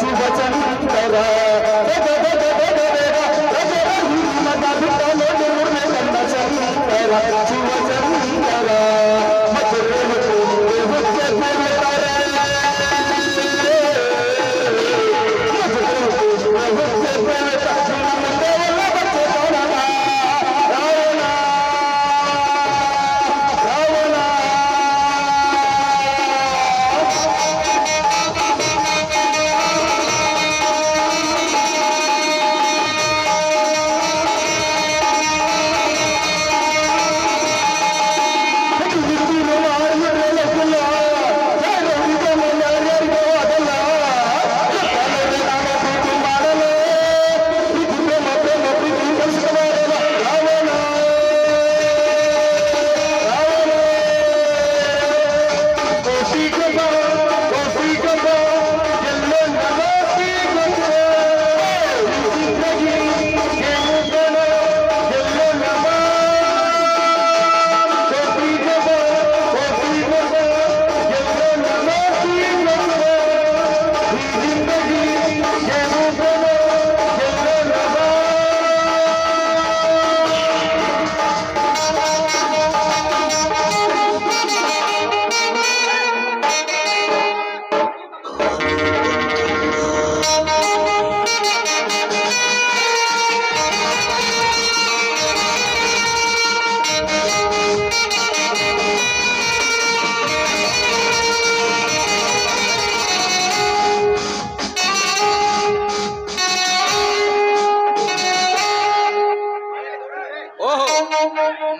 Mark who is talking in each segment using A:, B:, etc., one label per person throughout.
A: ಶಿವಚಂದ್ರ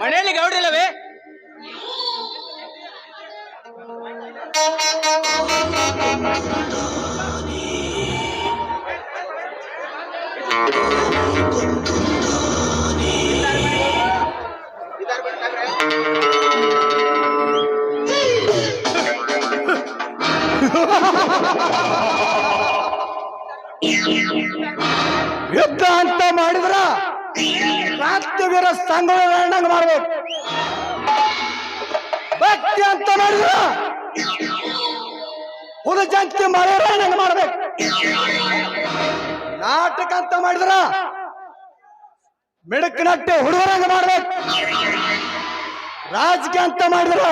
B: ಮನೆಯಲ್ಲಿ ಗೌಡ್ರಿಲ್ಲವೇ?
A: ಯುದ್ಧ ಅಂತ ಮಾಡಿದ್ರ ಕ್ರಾಂತಿವೀರ ಸಂಗೊಳ್ಳಿ ಮಾಡ್ಬೇಕು. ಭಕ್ತಿ ಅಂತ ಮಾಡಿದ್ರ ಉದಜಂತಿ ಮಳೆರಂಗ ಮಾಡ್ಬೇಕು. ನಾಟಕ ಅಂತ ಮಾಡಿದ್ರ ಮಿಡಕ್ ನಟ್ಟೆ ಹುಡುಗರಂಗ ಮಾಡ್ಬೇಕು. ರಾಜಕೀಯ ಅಂತ ಮಾಡಿದ್ರ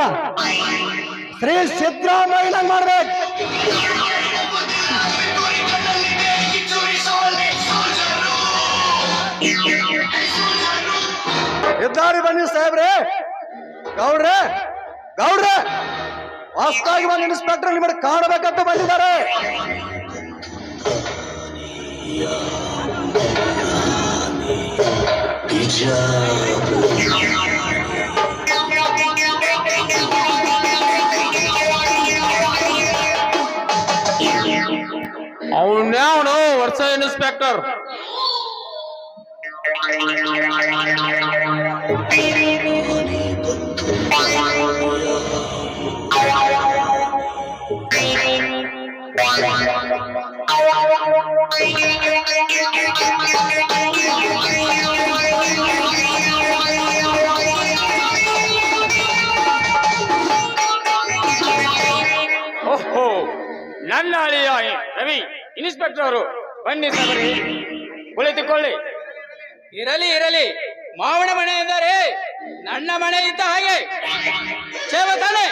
A: ಶ್ರೀ ಸಿದ್ದರಾಮಯ್ಯನಂಗ ಮಾಡ್ಬೇಕು. ಇದ್ದಾರೆ ಬನ್ನಿ ಸಾಹೇಬ್ರೆ. ಗೌಡ್ರೆ ಗೌಡ್ರೆ ಹೊಸದಾಗಿ ಬಂದ ಇನ್ಸ್ಪೆಕ್ಟರ್ ನಿಮ್ಮನ್ನು ಕಾಣಬೇಕಂತ ಬಂದಿದ್ದಾರೆ.
B: ಅವನ್ಯಾವನು ವರ್ಷ ಇನ್ಸ್ಪೆಕ್ಟರ್? ಓಹೋ, ನನ್ನ ಅಳಿಯ ರವಿ ಇನ್ಸ್ಪೆಕ್ಟರ್ ಅವರು. ಬನ್ನಿ ಸಬರಿ, ಕುಳಿತುಕೊಳ್ಳಿ.
C: ಇರಲಿ ಇರಲಿ, ಮಾವನ ಮನೆ ಎಂದರೆ ನನ್ನ ಮನೆ ಇದ್ದ ಹಾಗೆ. ಸೇವ ತಾನೆ?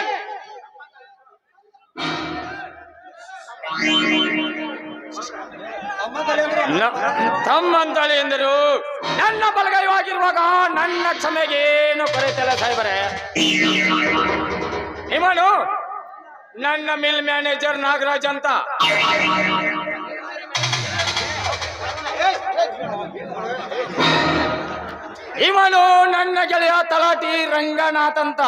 B: ತಮ್ಮಂತಳಿ ಎಂದರು ನನ್ನ ಬಲಗೈವಾಗಿರುವಾಗ ನನ್ನ ಕ್ಷಮೆಗೇನು ಕೊರತೆಲ್ಲ ಸಾಯ್ಬರೆ. ಇವನು ನನ್ನ ಮಿಲ್ ಮ್ಯಾನೇಜರ್ ನಾಗರಾಜ್ ಅಂತ. ಇವನು ನನ್ನ ಗೆಳೆಯ ತಲಾಟಿ ರಂಗನಾಥ್ ಅಂತ.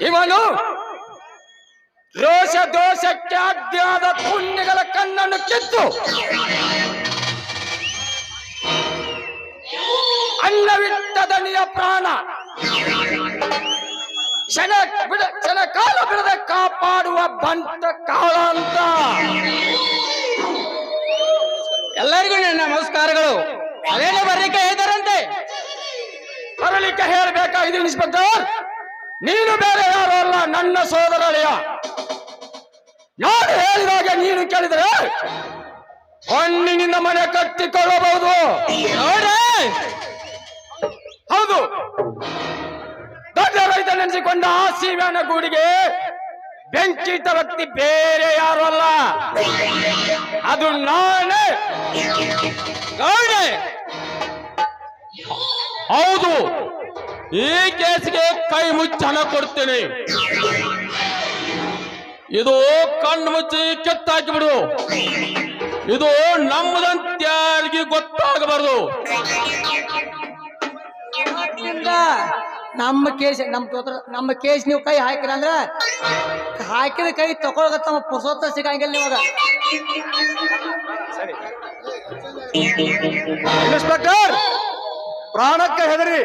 B: ಇವನು ರೋಷ ದೋಷಕ್ಕೆ ಅಡ್ಡಾದ ಪುಣ್ಯಗಳ ಕಣ್ಣನ್ನು ಕಿತ್ತು ಅನ್ನವಿಟ್ಟ ದಣಿಯ ಪ್ರಾಣ ಕ್ಷಣ ಕಾಲ ಬಿಡದೆ ಕಾಪಾಡುವ ಬಂಟ ಕಾಳ ಅಂತ.
C: ಎಲ್ಲರಿಗೂ ನನ್ನ ನಮಸ್ಕಾರಗಳು. ಅದೇನು ಬರ್ಲಿಕ್ಕೆ ಹೇಳ್ತಾರಂತೆ?
B: ಬರಲಿಕ್ಕೆ ಹೇಳಬೇಕಾಗಿದೆ ಇನ್ಸ್ಪೆಕ್ಟರ್. ನೀನು ಬೇರೆ ಯಾರು ಅಲ್ಲ, ನನ್ನ ಸೋದರ ಅಳಿಯ. ನಾನು ಹೇಳಿದಾಗ ನೀನು ಕೇಳಿದರೆ ಹೊನ್ನಿನಿಂದ ಮನೆ ಕಟ್ಟಿಕೊಳ್ಳಬಹುದು.
C: ನೋಡ್ರೆ
B: ಹೌದು, ದೊಡ್ಡ ರೈತ ನೆನೆಸಿಕೊಂಡ ಆ ಸೀಮೆನ ಗೂಡಿಗೆ ಬೆಂಕಿ ಇಟ್ಟ ವ್ಯಕ್ತಿ ಬೇರೆ ಯಾರು ಅಲ್ಲ, ಅದು ನಾನೇ.
C: ನೋಡ್ರೆ
D: ಹೌದು, ಈ ಕೇಸಿಗೆ ಕೈ ಮುಚ್ಚಿ ಹಣ ಕೊಡ್ತೇನೆ. ಇದು ಕಣ್ಣು ಮುಚ್ಚಿ ಕೆತ್ತಾಕಿ ಬಿಡು. ಇದು ನಮ್ಮದಂತ ಯಾರಿಗೆ ಗೊತ್ತಾಗಬಾರದು.
E: ನಮ್ಮ ಕೇಸ್ ನೀವು ಕೈ ಹಾಕಿರ ಅಂದ್ರ ಹಾಕಿದ ಕೈ ತಗೊಳಗತ್ತ ಪುರುಷೋತ್ತ ಸಿಗಂಗಿಲ್ಲ ನಿಮಗ.
A: ಇನ್ಸ್ಪೆಕ್ಟರ್, ಪ್ರಾಣಕ್ಕೆ ಹೆದರಿ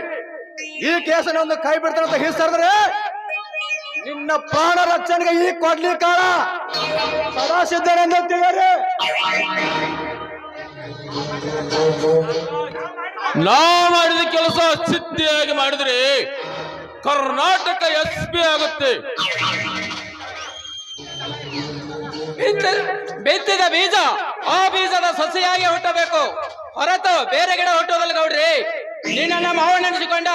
A: ಈ ಕೇಸನ್ನು ಒಂದು ಕೈ ಬಿಡ್ತಾರಂತ ಹಿಡಿಸಿದ್ರೆ ನಿನ್ನ ಪ್ರಾಣ ರಕ್ಷಣೆಗೆ ಈ ಕೊಡ್ಲಿ ಕಾಲ ಸದಾ ಸಿದ್ಧನೆಂದು ತಿಳಿಯರಿ.
D: ನಾ ಮಾಡಿದ ಕೆಲಸ ಸಿದ್ಧಿಯಾಗಿ ಮಾಡಿದ್ರೆ ಕರ್ನಾಟಕ SP ಆಗುತ್ತೆ.
C: ಬಿತ್ತಿದ ಬೀಜ ಆ ಬೀಜದ ಸಸಿಯಾಗಿ ಹುಟ್ಟಬೇಕು, ಹೊರತು ಬೇರೆ ಗಿಡ ಹುಟ್ಟೋದಲ್ಲ ಗೌಡ್ರಿ. ನಿನ್ನ ಮಾವನೆನಿಸಿಕೊಂಡ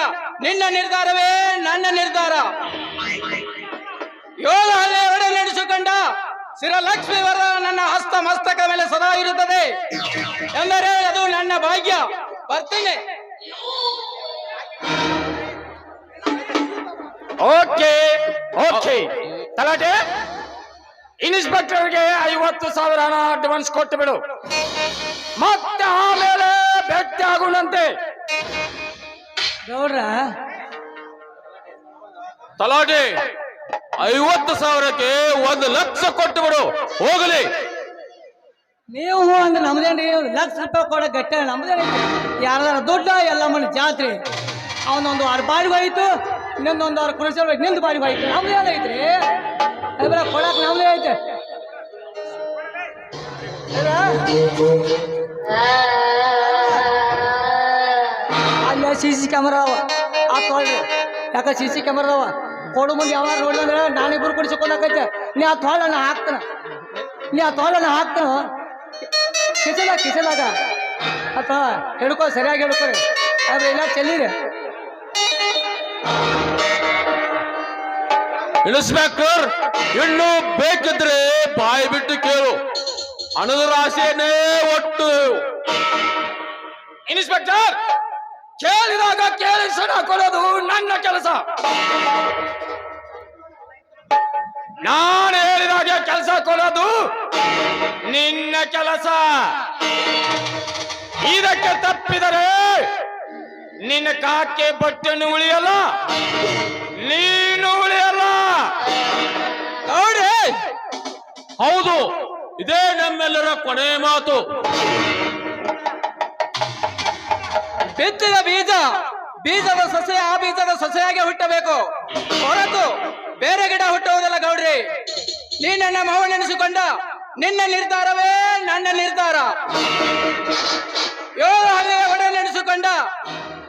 C: ನಿನ್ನ ನಿರ್ಧಾರವೇ ನನ್ನ ನಿರ್ಧಾರ. 7 ಹಳ್ಳಿ ಒಡನೆನಿಸಿಕೊಂಡ ಶಿರಲಕ್ಷ್ಮೀವರ ನನ್ನ ಹಸ್ತ ಮಸ್ತಕ ಮೇಲೆ ಸದಾ ಇರುತ್ತದೆ ಎಂದರೆ ಅದು ನನ್ನ ಭಾಗ್ಯ. ಬರ್ತೀನಿ.
B: Okay okay, ತಲಾಟೆ. ಇನ್ಸ್ಪೆಕ್ಟರ್ಗೆ 50,000 ಹಣ ಅಡ್ವಾನ್ಸ್ ಕೊಟ್ಟು ಬಿಡು, ಮತ್ತೆ ಆಮೇಲೆ ಭೇಟಿ ಆಗುಣಂತೆ.
E: ಗೌಡ್ರ
D: ತಲಾಟೆ 50,000ಕ್ಕೆ 1 ಲಕ್ಷ ಕೊಟ್ಟು ಬಿಡು, ಹೋಗಲಿ.
E: ನೀವು ಅಂದ್ರೆ ನಮ್ದೇನ್ರಿ ₹1,00,000 ಕೊಡ ಗಟ್ಟ ನಮ್ದೇನೈತಿ. ಯಾರ್ದಾರ ದುಡ್ಡ ಎಲ್ಲ ಮನೆ ಜಾತ್ರೆ ಅವನೊಂದು 6 ಬಾಡಿ ಹೋಯ್ತು, ಇನ್ನೊಂದು 6 ಕುರುಷ ನಿಂದು ಬಾಡಿ ಹೋಯ್ತು. ನಮ್ದೇನೈತ್ರಿ ಅದ್ರ ಕೊಡಕ್ ನಮ್ದೇ ಐತೆ. ಅಲ್ಲ CC ಕ್ಯಾಮರಾ ಅವ ಆ ತೊಳ್ರಿ, ಯಾಕ CC ಕ್ಯಾಮರಾ ಅವ ಕೊಡು ಮುಂದೆ ಯಾವಾಗ ನೋಡಿದ್ರೆ ನಾನಿಬ್ಬರು ಕುಡಿಸಿಕೊಂಡಾಕೈತೆ. ನೀ ಆ ತೊಳ್ಳನ್ನ ಹಾಕ್ತಾನ, ಕಿಸಲಾಗ ಅಥವಾ ಹಿಡ್ಕೊ, ಸರಿಯಾಗಿ ಹಿಡ್ಕೊರಿ. ಅದ್ರ ಇಲ್ಲ ಚೆಲ್ಲಿರಿ.
D: ಇನ್ಸ್ಪೆಕ್ಟರ್, ಇನ್ನು ಬೇಕಿದ್ರೆ ಬಾಯಿ ಬಿಟ್ಟು ಕೇಳು, ಹಣದ ರಾಶಿಯನ್ನೇ ಒಟ್ಟು.
B: ಇನ್ಸ್ಪೆಕ್ಟರ್, ಕೇಳಿದಾಗ ಕೇಳಿಸಣ ಕೊಡೋದು ನನ್ನ ಕೆಲಸ. ನಾನು ಹೇಳಿದಾಗ ಕೆಲಸ ಕೊಡೋದು ನಿನ್ನ ಕೆಲಸ. ಇದಕ್ಕೆ ತಪ್ಪಿದರೆ ನಿನ್ನ ಕಾಕೆ ಬಟ್ಟೆಯನ್ನು ಉಳಿಯಲ್ಲ, ನೀನು ಉಳಿಯಲ್ಲ.
C: ನೋಡ್ರಿ
D: ಹೌದು, ಇದೇ ನಮ್ಮೆಲ್ಲರ ಕೊನೆ ಮಾತು.
C: ಬಿತ್ತಿದ ಬೀಜದ ಸೊಸೆ ಆ ಬೀಜದ ಸೊಸೆಯಾಗಿ ಹುಟ್ಟಬೇಕು, ಹೊರತು ಬೇರೆ ಗಿಡ ಹುಟ್ಟುವುದಲ್ಲ ಗೌಡ್ರಿ. ನೀ ನನ್ನ ಮಾವನೆನಿಸಿಕೊಂಡ ನಿನ್ನ ನಿರ್ಧಾರವೇ ನನ್ನ ನಿರ್ಧಾರ. 7 ಹಳ್ಳಿಯ ಒಡನೆನಿಸಿಕೊಂಡ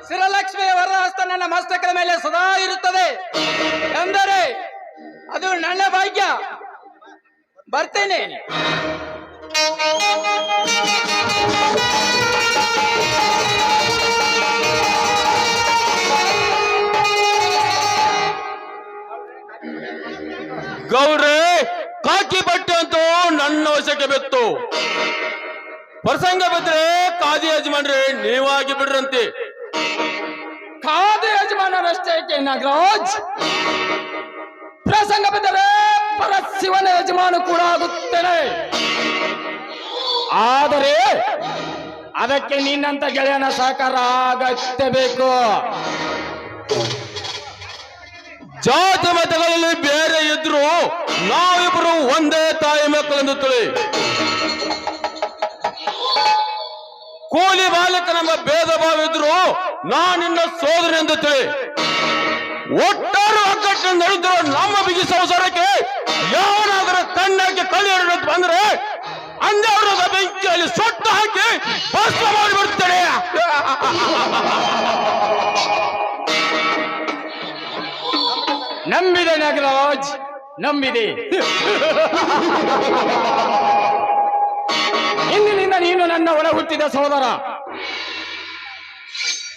C: ಶಿರಲಕ್ಷ್ಮಿಯ ವರಹಸ್ತ ನನ್ನ ಮಸ್ತಕದ ಮೇಲೆ ಸದಾ ಇರುತ್ತದೆ ಎಂದರೆ ಅದು ನನ್ನ ಭಾಗ್ಯ. ಬರ್ತೇನೆ.
D: ಗೌಡ್ರೆ, ಕಾಕಿ ಬಟ್ಟೆ ಅಂತೂ ನನ್ನ ವಶಕ್ಕೆ ಬಿತ್ತು. ಪ್ರಸಂಗ ಬಿದ್ರೆ ಕಾದಿ ಯಜಮಾನ್ರೆ ನೀವಾಗಿ ಬಿಡ್ರಂತೆ.
B: ಖಾದಿ ಯಜಮಾನರಷ್ಟೇ ನಾಗರಾಜ್, ಪ್ರಸಂಗ ಬಿದ್ದರೆ ಪರಶಿವನ ಯಜಮಾನ ಕೂಡ ಆಗುತ್ತೇನೆ. ಆದರೆ ಅದಕ್ಕೆ ನಿನ್ನಂತ ಗೆಳೆಯನ ಸಹಕಾರ ಅಗತ್ಯ ಬೇಕು.
D: ಜಾತಿ ಮತಗಳಲ್ಲಿ ಬೇರೆ ಇದ್ರು ನಾವಿಬ್ರು ಒಂದೇ ತಾಯಿ ಮಕ್ಕಳೆಂದು ತಿಳಿ. ಕೂಲಿ ಬಾಲಕನೆಂಬ ಭೇದ ಭಾವ ಇದ್ರು ನಾನಿನ್ನ ಸೋದರನೆಂದು ತಿಳಿ. ಒಟ್ಟಾರು ಒಗ್ಗಟ್ಟಿನ ನಡೆದ್ರು ನಮ್ಮ ಬಿಗಿ ಸಂಸಾರಕ್ಕೆ ಯಾವನಾದರೂ ಕಣ್ಣಾಕಿ ಕಲಿಯರು ಬಂದ್ರೆ ಅಂದವರದ ಬೆಂಕಿಯಲ್ಲಿ ಸುಟ್ಟು ಹಾಕಿ ಭಸ್ಮ ಮಾಡಿಬಿಡ್ತೇನೆ.
B: ನಂಬಿದೆ ನಾಗರಾಜ್, ನಂಬಿದೆ. ಇಂದಿನಿಂದ ನೀನು ನನ್ನ ಒಳ ಹುಟ್ಟಿದ ಸೋದರ.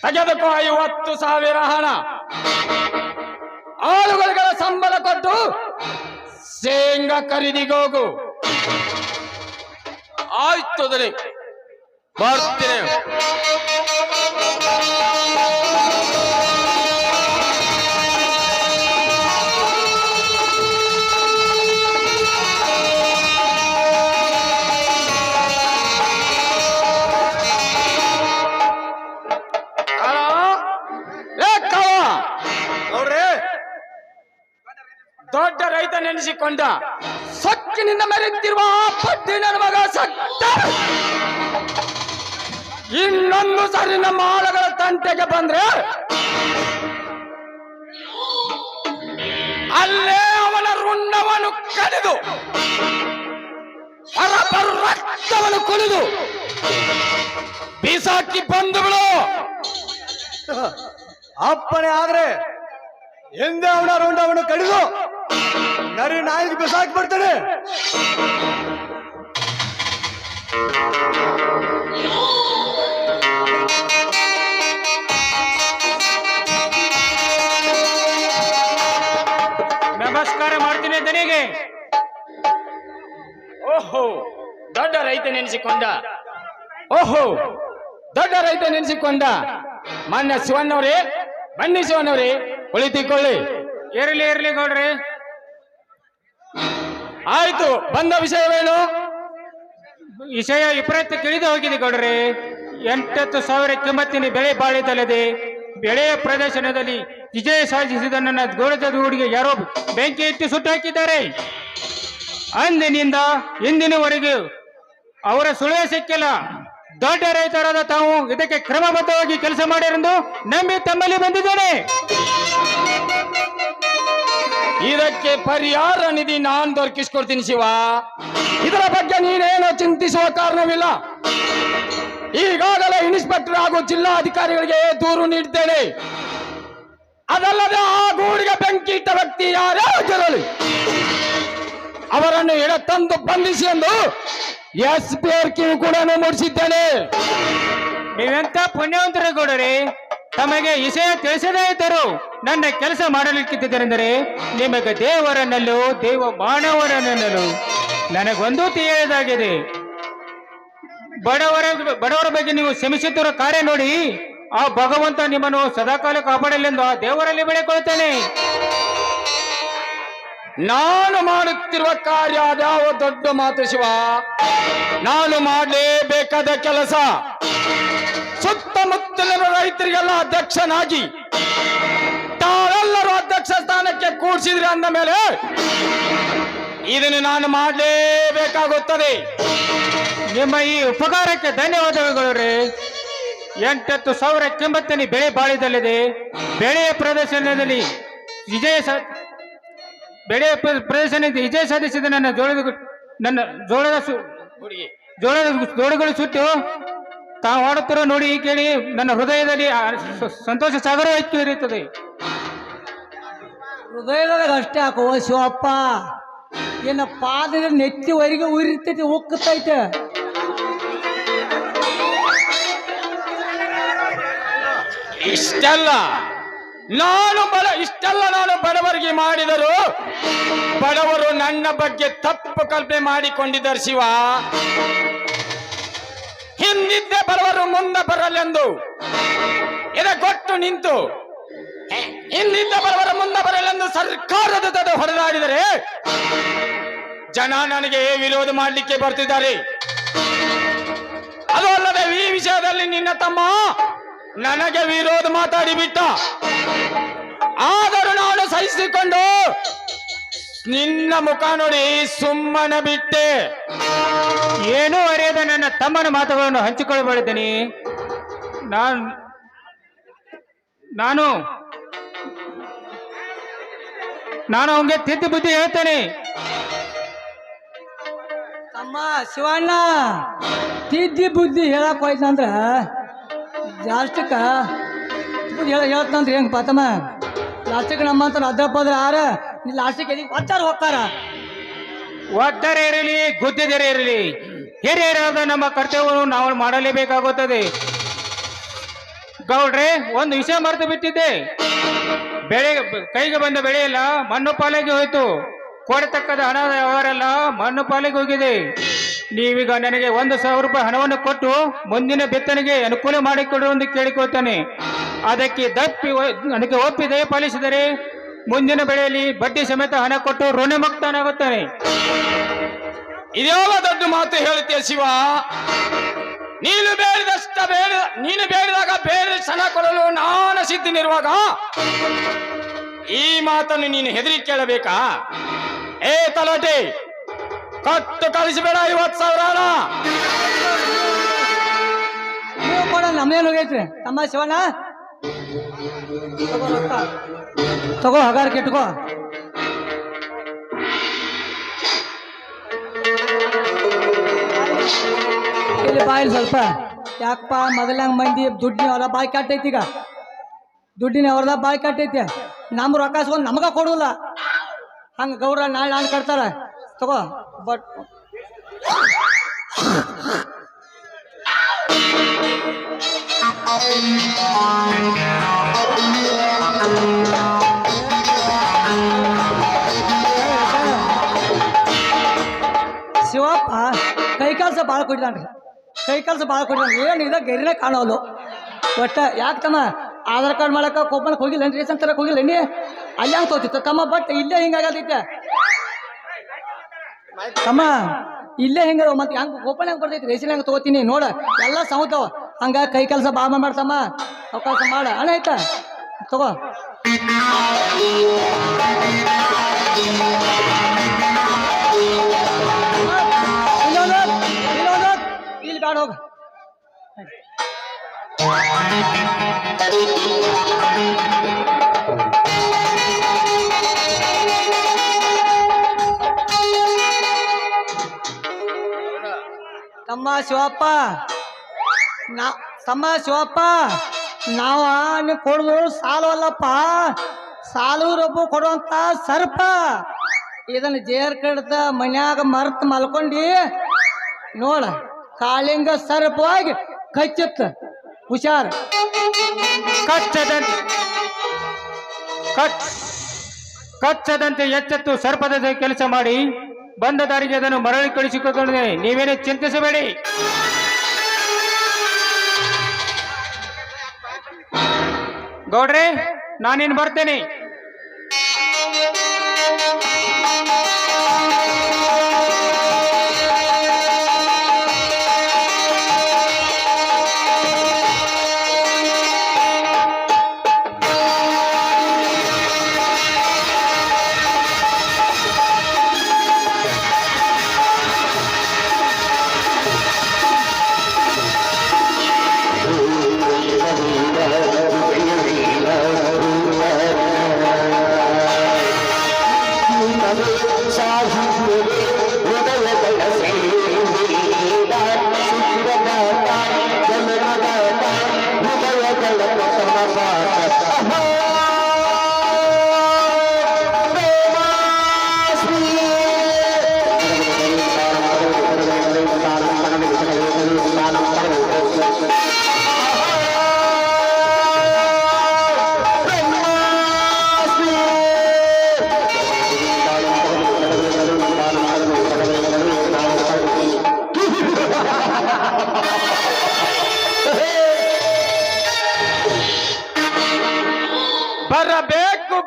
B: ತೆಗೆದುಕೋ 50,000 ಹಣ. ಆಳುಗಳ ಸಂಬಳ ಕೊಟ್ಟು ಶೇಂಗಾ ಖರೀದಿಗೋಗು.
D: ಆಯ್ತು ದನಿ, ಬರ್ತೀನಿ.
A: ನೋಡ್ರಿ,
B: ದೊಡ್ಡ ರೈತ ನೆನೆಸಿಕೊಂಡ ಸೊಕ್ಕಿನಿಂದ ಮೆರೆಯುತ್ತಿರುವ ಪಟ್ಟಿ ನನ್ನ ಮಗ ಸತ್ತ. ಇನ್ನೊಂದು ಸಾರಿ ನಮ್ಮ ಆಳುಗಳ ತಂಟೆಗೆ ಬಂದ್ರೆ ಅಲ್ಲೇ ಅವನ ರುಂಡವನ್ನು ಕಡಿದು ರಕ್ತವನ್ನು ಕುಡಿದು ಬೀಸಾಕಿ ಬಂದು ಬಿಡು.
A: ಅಪ್ಪಣೆ ಆದ್ರೆ ಹಿಂದೆ ಅವನ ರುಂಡವನ್ನು ಕಡಿದು ನರಿ ನಾಯಿಗೆ ಬಿಸಾಕಿ ಬಿಡ್ತಾನೆ.
B: ನಮಸ್ಕಾರ ಮಾಡ್ತೀನಿ ದನಿಗೆ. ಓಹೋ, ದೊಡ್ಡ ರೈತ ನೆನೆಸಿಕೊಂಡ. ಓಹೋ, ದೊಡ್ಡ ರೈತ ನೆನೆಸಿಕೊಂಡ. ಮಾನ್ಯ ಶಿವಣ್ಣವ್ರೇ, ಬನ್ನಿ ಶಿವಣ್ಣವ್ರೇ, ಕುಳಿತುಕೊಳ್ಳಿ. ಇರಲಿ ಗೌಡ್ರಿ. ಆಯ್ತು, ಬಂದ ವಿಷಯವೇನು? ವಿಷಯ ವಿಪರೀತ ತಿಳಿದು ಹೋಗಿದೆ ಗೌಡ್ರೆ. 8,000 ಕಿಮ್ಮತ್ತಿನ ಬೆಳೆ ಬಾಳಿದಲ್ಲದೆ ಬೆಳೆಯ ಪ್ರದರ್ಶನದಲ್ಲಿ ವಿಜಯ ಸಾಧಿಸಿದ ನನ್ನ ಗೋಳದ ಹುಡುಗಿಗೆ ಯಾರೋ ಬೆಂಕಿ ಇಟ್ಟು ಸುಟ್ಟು ಹಾಕಿದ್ದಾರೆ. ಅಂದಿನಿಂದ ಇಂದಿನವರೆಗೂ ಅವರ ಸುಳಿವು ಸಿಕ್ಕಿಲ್ಲ. ದೊಡ್ಡ ರೈತರಾದ ತಾವು ಇದಕ್ಕೆ ಕ್ರಮಬದ್ಧವಾಗಿ ಕೆಲಸ ಮಾಡಿರೆಂದು ನಂಬಿ ತಮ್ಮಲ್ಲಿ ಬಂದಿದ್ದೇನೆ. ಇದಕ್ಕೆ ಪರಿಹಾರ ನಿಧಿ ನಾನು ದೊರಕಿಸ್ಕೊಡ್ತೀನಿ ಶಿವ. ಇದರ ಬಗ್ಗೆ ನೀನೇನೋ ಚಿಂತಿಸುವ ಕಾರಣವಿಲ್ಲ. ಈಗಾಗಲೇ ಇನ್ಸ್ಪೆಕ್ಟರ್ ಹಾಗೂ ಜಿಲ್ಲಾ ಅಧಿಕಾರಿಗಳಿಗೆ ದೂರು ನೀಡಿದ್ದೇನೆ. ಅದಲ್ಲದೆ ಆ ಗೂಡಿಗೆ ಬೆಂಕಿ ಇಟ್ಟ ವ್ಯಕ್ತಿ ಯಾರೇ ಆಗಿರಲಿ ಅವರನ್ನು ತಂದು ಬಂಧಿಸಿ ಎಂದು SP ಅವ್ರ ಕಿವಿ ಕೂಡ ಮೂಡಿಸಿದ್ದೇನೆ. ನೀವೆಂತ ಪುಣ್ಯವಂತರ ಗೌಡರೇ, ತಮಗೆ ವಿಷಯ ತಿಳಿಸದೇ ಇದ್ದರು ನನ್ನ ಕೆಲಸ ಮಾಡಲಿಕ್ಕಿದ್ದರೆಂದರೆ ನಿಮಗೆ ದೇವರನ್ನಲ್ಲೂ ದೇವ ಮಾನವರನ್ನಲ್ಲೂ ನನಗೊಂದು ತಿಳಿಯದಾಗಿದೆ. ಬಡವರ ಬಗ್ಗೆ ನೀವು ಶ್ರಮಿಸುತ್ತಿರುವ ಕಾರ್ಯ ನೋಡಿ ಆ ಭಗವಂತ ನಿಮ್ಮನ್ನು ಸದಾಕಾಲ ಕಾಪಾಡಲೆಂದು ಆ ದೇವರಲ್ಲಿ ಬೇಡಿಕೊಳ್ಳುತ್ತೇನೆ. ನಾನು ಮಾಡುತ್ತಿರುವ ಕಾರ್ಯ ಅದ್ಯಾವ ದೊಡ್ಡ ಮಾತು ಶಿವ. ನಾನು ಮಾಡಲೇಬೇಕಾದ ಕೆಲಸ. ಸುತ್ತಮುತ್ತಲಿನ ರೈತರಿಗೆಲ್ಲ ಅಧ್ಯಕ್ಷನಾಗಿ ತಾವೆಲ್ಲರೂ ಅಧ್ಯಕ್ಷ ಸ್ಥಾನಕ್ಕೆ ಕೂಡಿಸಿದ್ರಿ ಅಂದ ಮೇಲೆ ಇದನ್ನು ನಾನು ಮಾಡಲೇಬೇಕಾಗುತ್ತದೆ. ನಿಮ್ಮ ಈ ಉಪಕಾರಕ್ಕೆ ಧನ್ಯವಾದಗಳು ರೀ. 8,000 ಕಿಮ್ಮತ್ತಿನ ಬೆಳೆ ಬಾಳಿದಲ್ಲದೆ ಬೆಳೆಯ ಪ್ರದರ್ಶನದಲ್ಲಿ ವಿಜಯ ಸಾಧಿಸಿದ ನನ್ನ ಜೋಳದ ಜೋಡಿಗಳು ಸುಟ್ಟು ತಾವು ಆಡುತ್ತಿರೋ ನೋಡಿ ಕೇಳಿ ನನ್ನ ಹೃದಯದಲ್ಲಿ ಸಂತೋಷ ಸಾಗರ ಹೆಚ್ಚು ಇರುತ್ತದೆ.
E: ಹೃದಯದಾಗ ಅಷ್ಟೇ ಹಾಕೋ ಶಿವಪ್ಪ, ಏನ ಪಾದದ ನೆತ್ತಿವರೆಗೆ ಉರಿತೈತಿ, ಉಕ್ಕತೈತೆ.
B: ಇಷ್ಟೆಲ್ಲ ನಾನು ಬಡವರಿಗೆ ಮಾಡಿದರು ಬಡವರು ನನ್ನ ಬಗ್ಗೆ ತಪ್ಪು ಕಲ್ಪನೆ ಮಾಡಿಕೊಂಡಿದ್ದಾರೆ ಶಿವ. ಹಿಂದಿದ್ದೆ ಬಡವರು ಮುಂದೆ ಬರಲೆಂದು ಎದೆಗೊಟ್ಟು ನಿಂತು ಹಿಂದಿದ್ದ ಬಡವರ ಮುಂದೆ ಬರಲೆಂದು ಸರ್ಕಾರದ ಜೊತೆ ಹೊಡೆದಾಡಿದರೆ ಜನ ನನಗೆ ವಿರೋಧ ಮಾಡಲಿಕ್ಕೆ ಬರ್ತಿದ್ದಾರೆ. ಅದು ಅಲ್ಲದೆ ಈ ವಿಷಯದಲ್ಲಿ ನಿನ್ನ ತಮ್ಮ ನನಗೆ ವಿರೋಧ ಮಾತಾಡಿಬಿಟ್ಟ. ಆದರೂ ನಾನು ಸಹಿಸಿಕೊಂಡು ನಿನ್ನ ಮುಖ ನೋಡಿ ಸುಮ್ಮನೆ ಬಿಟ್ಟೆ. ಏನೂ ಅರಿಯದ ನನ್ನ ತಮ್ಮನ ಮಾತುಗಳನ್ನು ಹಂಚಿಕೊಳ್ಳಬಾರಿದ್ದೇನೆ. ನಾನು ಅವನಿಗೆ ತಿದ್ದಿ ಬುದ್ಧಿ ಹೇಳ್ತೇನೆ.
E: ತಮ್ಮ ಶಿವಣ್ಣ, ತಿದ್ದಿ ಬುದ್ಧಿ ಹೇಳಕ್ ಹೋಯ್ತಂದ್ರ ಜಾಸ್ತಿಕ ಹೇಳ್ತಂದ್ರೆ ಹೆಂಗ್ ಪಾತಮ್ಮ? ಲಾಸ್ಟಿಗೆ ನಮ್ಮಂತ ಅದ್ರಪ್ಪದ್ರ ಯಾರ ನೀ ಲಾಸ್ಟಿಗೆ ಎಲ್ಲಿ ಒತ್ತಾರ ಹೋಗ್ತಾರ
B: ಒದ್ದರೆ ಇರಲಿ ಗುದ್ದಿದರೆ ಇರಲಿ ಹಿರಿಯರಾದ ನಮ್ಮ ಕರ್ತವ್ಯವನ್ನು ನಾವು ಮಾಡಲೇಬೇಕಾಗುತ್ತದೆ. ಗೌಡ್ರೆ, ಒಂದು ವಿಷಯ ಮರೆತು ಬಿಟ್ಟಿದ್ದೆ. ಬೆಳೆ ಕೈಗೆ ಬಂದ ಬೆಳೆ ಎಲ್ಲ ಮಣ್ಣು ಪಾಲಿಗೆ ಹೋಯ್ತು. ಕೊಡತಕ್ಕದ ಹಣದ ವ್ಯವಹಾರ ಮಣ್ಣು ಪಾಲಿಗೆ ಹೋಗಿದೆ. ನೀವೀಗ ನನಗೆ 1,000 ರೂಪಾಯಿ ಹಣವನ್ನು ಕೊಟ್ಟು ಮುಂದಿನ ಬಿತ್ತನೆಗೆ ಅನುಕೂಲ ಮಾಡಿಕೊಡುವಂತೆ ಕೇಳಿಕೊಳ್ತಾನೆ. ಅದಕ್ಕೆ ಒಪ್ಪಿ ದಯಪಾಲಿಸಿದರೆ ಮುಂದಿನ ಬೆಳೆಯಲ್ಲಿ ಬಡ್ಡಿ ಸಮೇತ ಹಣ ಕೊಟ್ಟು ಋಣಮುಕ್ತನಾಗುತ್ತಾನೆ.
D: ಇದ್ಯಾವ ದೊಡ್ಡ ಮಾತು ಹೇಳುತ್ತೀಯ ಶಿವ? ನೀನು ಬೇಡಿದಾಗ ಬೇಡಿದಷ್ಟು ಹಣ ಕೊಡಲು ನಾನು ಸಿದ್ಧನಿರುವಾಗ ಈ ಮಾತನ್ನು ನೀನು ಹೆದರಿ ಕೇಳಬೇಕಾ? ಏ ತಲಾಟೆ, ಕಟ್ಟು ಕಳಿಸಬೇಡ 50,000 ಹಣ.
E: ನೀವು ಕೂಡ ನಮ್ದೇನು ಹೋಗೈತ್ರಿ ತಮ್ಮ ಶಿವಣ್ಣ. ತಗೋ ರೊಕ್ಕ, ತಗೋ ಹಗಾರಕ್ಕೆ ಇಟ್ಕೋ. ಇಲ್ಲಿ ಬಾಯಿಲ್ ಸ್ವಲ್ಪ ಯಾಕಪ್ಪ ಮೊದಲಂಗ ಮಂದಿ ದುಡ್ಡಿನ ಹೊರ ಬಾಯಿ ಕಟ್ಟೈತಿ. ಈಗ ದುಡ್ಡಿನ ಹೊರದ ಬಾಯಿ ಕಟ್ಟೈತಿ. ನಮ್ಮ ರೊಕ್ಕ ಇಸ್ಕೊಂಡು ನಮಗ ಕೊಡೋಲ್ಲ. ಹಂಗೆ ಗೌರ ನಾಳೆ ನಾಳೆ ಕಟ್ತಾರ. ತಗೋ ಬಟ್ ಶಿವಪ್ಪ ಕೈ ಕೆಲಸ ಭಾಳ ಕೊಟ್ಟಿದ್ದಾನ್ರಿ. ಏನು ಇದ ಗೆರಿನ ಕಾಣೋದು ಒಟ್ಟ. ಯಾಕೆ ತಮ್ಮ ಆಧಾರ್ ಕಾರ್ಡ್ ಮಾಡಕ್ಕೆ ಕೊಪ್ಪಳಕ್ಕೆ ಹೋಗಿಲ್ಲ, ರೇಷನ್ ತರಕ್ಕೆ ಹೋಗಿಲ್ಲ ನೀ? ಅಲ್ಲಿ ಹಂಗೆ ತೋತಿತ್ತು ತಮ್ಮ. ಬಟ್ ಇಲ್ಲೇ ಹಿಂಗಾಗತೈತೆ ತಮ್ಮ, ಇಲ್ಲೇ ಹಿಂಗ. ಮತ್ತೆ ಹೆಂಗೆ ಕೊಪ್ಪಳ ಹೆಂಗೆ ಬರ್ತೈತಿ, ರೇಷನ್ ಹೆಂಗೆ ತಗೋತೀನಿ ನೋಡ. ಎಲ್ಲ ಸೌತಾವ. ಹಂಗ ಕೈ ಕೆಲಸ ಭಾಳ ಮಾಡ್ತಮ್ಮ. ಅವಕಾಶ ಮಾಡ ಹಣ ಆಯ್ತಾ? ತಗೋ. ಇಲ್ಲಿ ಬ್ಯಾಡ ಹೋಗ. ತಮ್ಮ ಶಿವಪ್ಪ, ನಾವ ನೀವು ಕೊಡುದು ಸಾಲವಲ್ಲಪ್ಪ, ಸಾಲೂರೊಬ್ಬ ಕೊಡುವಂತ ಸರ್ಪ. ಇದನ್ನ ಜೇರ್ ಕಡ್ದ ಮನ್ಯಾಗ ಮರ್ತ್ ಮಲ್ಕೊಂಡಿ ನೋಡ, ಕಾಳಿಂಗ ಸರ್ಪವಾಗಿ ಕಚ್ಚಿತ್ತ. ಹುಷಾರ್.
B: ಕಚ್ಚದಂತೆ ಎಚ್ಚೆತ್ತು ಸರ್ಪದ ಕೆಲಸ ಮಾಡಿ ಬಂದ ದಾರಿಗೆ ಅದನ್ನು ಮರಳಿ ಕಳಿಸಿಕೊಳ್ಳದೆ ನೀವೇನು ಚಿಂತಿಸಬೇಡಿ. ಗೌಡ್ರೆ, ನಾನೇನು ಬರ್ತೇನೆ.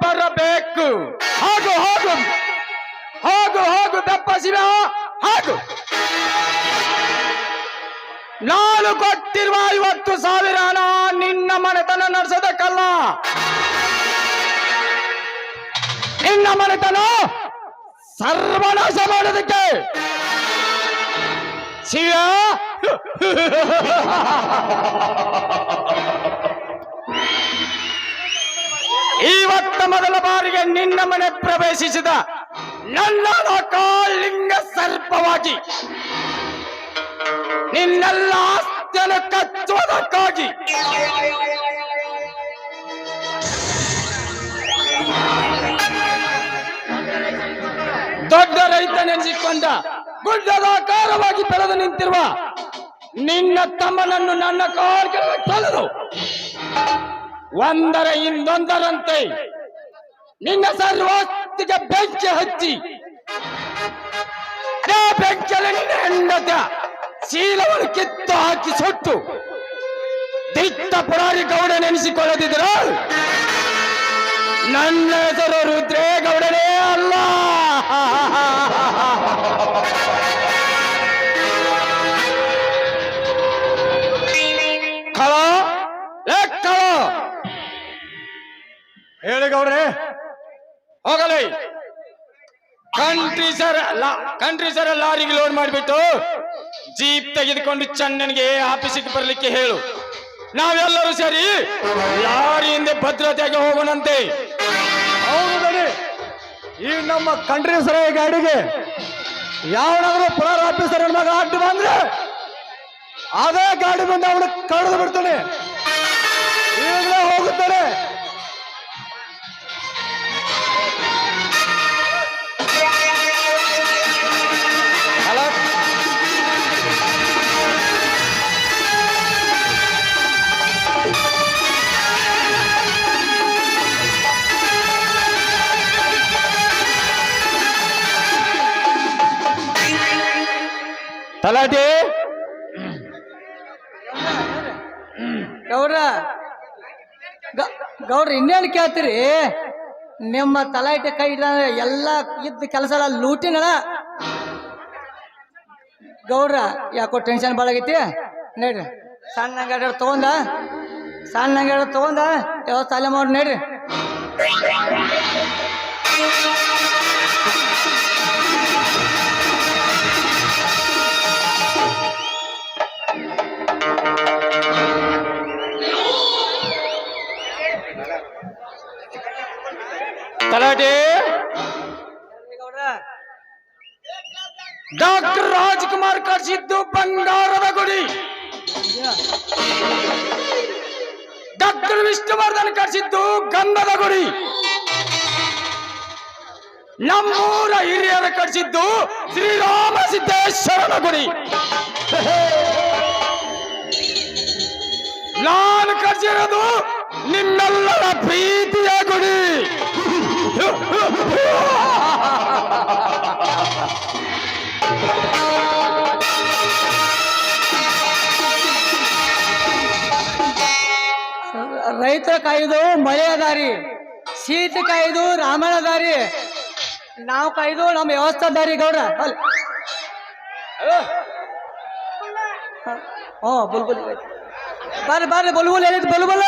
D: ಬರಬೇಕು. ಹಾಗು ಹಾಗು ಹಾಗು ಹಾಗು ದಪ್ಪ ಶಿವ ಹಾಗು. ನಾನು ಕೊಟ್ಟಿರುವ 50,000 ಹಣ ನಿನ್ನ ಮನೆತನ ನಡೆಸೋದಕ್ಕಲ್ಲ, ನಿನ್ನ ಮನೆತನ ಸರ್ವನಾಶ ಮಾಡೋದಕ್ಕೆ. ಶಿವ, ಇವತ್ತ ಮೊದಲ ಬಾರಿಗೆ ನಿನ್ನ ಮನೆ ಪ್ರವೇಶಿಸಿದ ನನ್ನ ಕಾಳಿಂಗ ಸರ್ಪವಾಗಿ ನಿನ್ನೆಲ್ಲ ಆಸ್ತಿಯನ್ನು ಕಚ್ಚುವುದಕ್ಕಾಗಿ ಗೌಡನೆನಿಸಿಕೊಂಡ ಗುಡ್ಡದಾಕಾರವಾಗಿ ಬೆಳೆದು ನಿಂತಿರುವ ನಿನ್ನ ತಮ್ಮನನ್ನು ನನ್ನ ಕಾಲ್ಗೆ ತೊಳೆದು ಒಂದರ ಹಿಂದೊಂದರಂತೆ ನಿನ್ನ ಸರ್ವಾಸ್ತಿಗೆ ಬೆಂಕಿ ಹಚ್ಚಿ ಅದೇ ಬೆಂಕಿಯಲ್ಲಿ ನಿನ್ನ ಹೆಂಡತಿಯ ಶೀಲವನ್ನು ಕಿತ್ತು ಹಾಕಿ ಸುಟ್ಟು ದಿಟ್ಟ ಪುರಾರಿ ಗೌಡನೆನಿಸಿಕೊಳ್ಳದಿದ್ರ ನನ್ನ ಹೆಸರು ರುದ್ರೇಗೌಡನೇ ಅಲ್ಲ. ಕಳ ಕಳ
A: ಹೇಳಿ ಗೌಡ್ರೆ.
D: ಹೋಗಲಿ. ಕಂಟ್ರಿ ಸರ್ ಲಾರಿಗೆ ಲೋಡ್ ಮಾಡಿಬಿಟ್ಟು ಜೀಪ್ ತೆಗೆದುಕೊಂಡು ಚನ್ನನಿಗೆ ಆಫೀಸಿಗೆ ಬರ್ಲಿಕ್ಕೆ ಹೇಳು. ನಾವೆಲ್ಲರೂ ಸೇರಿ ಲಾರಿಯಿಂದ ಭದ್ರತೆಯಾಗಿ ಹೋಗೋಣಂತೆ.
A: ಹೌದು ದಣಿ. ಈ ನಮ್ಮ ಕಂಟ್ರಿ ಸರ ಗಾಡಿಗೆ ಯಾವನಾದ್ರೂ ಪುನರ್ ಆಫೀಸರ್ ಮಗ ಅಡ್ಡ ಬಂದ್ರೆ ಅದೇ ಗಾಡಿ ಬಂದು ಅವನು ಕಳೆದು ಬಿಡ್ತಾನೆ. ಈಗಲೇ ಹೋಗುತ್ತಾನೆ.
D: ತಲಾಟೆ
E: ಗೌಡ್ರ ಇನ್ನೇನು ಕೇಳ್ತೀರಿ? ನಿಮ್ಮ ತಲಾಟೆ ಕೈ ಹಿಡ್ದಂದ್ರೆ ಎಲ್ಲ ಇದ್ದ ಕೆಲಸ ಎಲ್ಲ ಲೂಟಿನ ಗೌಡ್ರ. ಯಾಕೋ ಟೆನ್ಷನ್ ಭಾಳ ಆಗೈತಿ. ನೋಡ್ರಿ ಸಣ್ಣ ಅಂಗಡಿ ತಗೊಂಡ ವ್ಯವಸ್ಥೆ ಅಲ್ಲೇ ಮಾಡಿ ನೋಡ್ರಿ.
D: ತಲಾಟೆ ಡಾಕ್ಟರ್ ರಾಜ್ಕುಮಾರ್ ಕಟ್ಸಿದ್ದು ಬಂಗಾರದ ಗುಡಿ, ಡಾಕ್ಟರ್ ವಿಷ್ಣುವರ್ಧನ್ ಕಟ್ಸಿದ್ದು ಗಂಧದ ಗುಡಿ, ನಮ್ಮೂರ ಹಿರಿಯರ ಕಟ್ಸಿದ್ದು ಶ್ರೀರಾಮ ಸಿದ್ದೇಶ್ವರನ ಗುಡಿ. ನಾನು ಕಟ್ಸಿರೋದು ನಿಮ್ಮೆಲ್ಲರ ಪ್ರೀತಿಯ ಗುಡಿ.
E: ರೈತರ ಕಾಯ್ದು ಮಳೆಯ ದಾರಿ, ಶೀತ ಕಾಯ್ದು ರಾಮನ ದಾರಿ, ನಾವು ಕಾಯ್ದು ನಮ್ಮ ವ್ಯವಸ್ಥೆ ದಾರಿ ಗೌಡ್ರ. ಬುಲ್ಬುಲ್ ಬರ್ರಿ ಬುಲ್ಬುಲ್ ಹೇಳಿದ್ ಬುಲ್ಬುಲ್.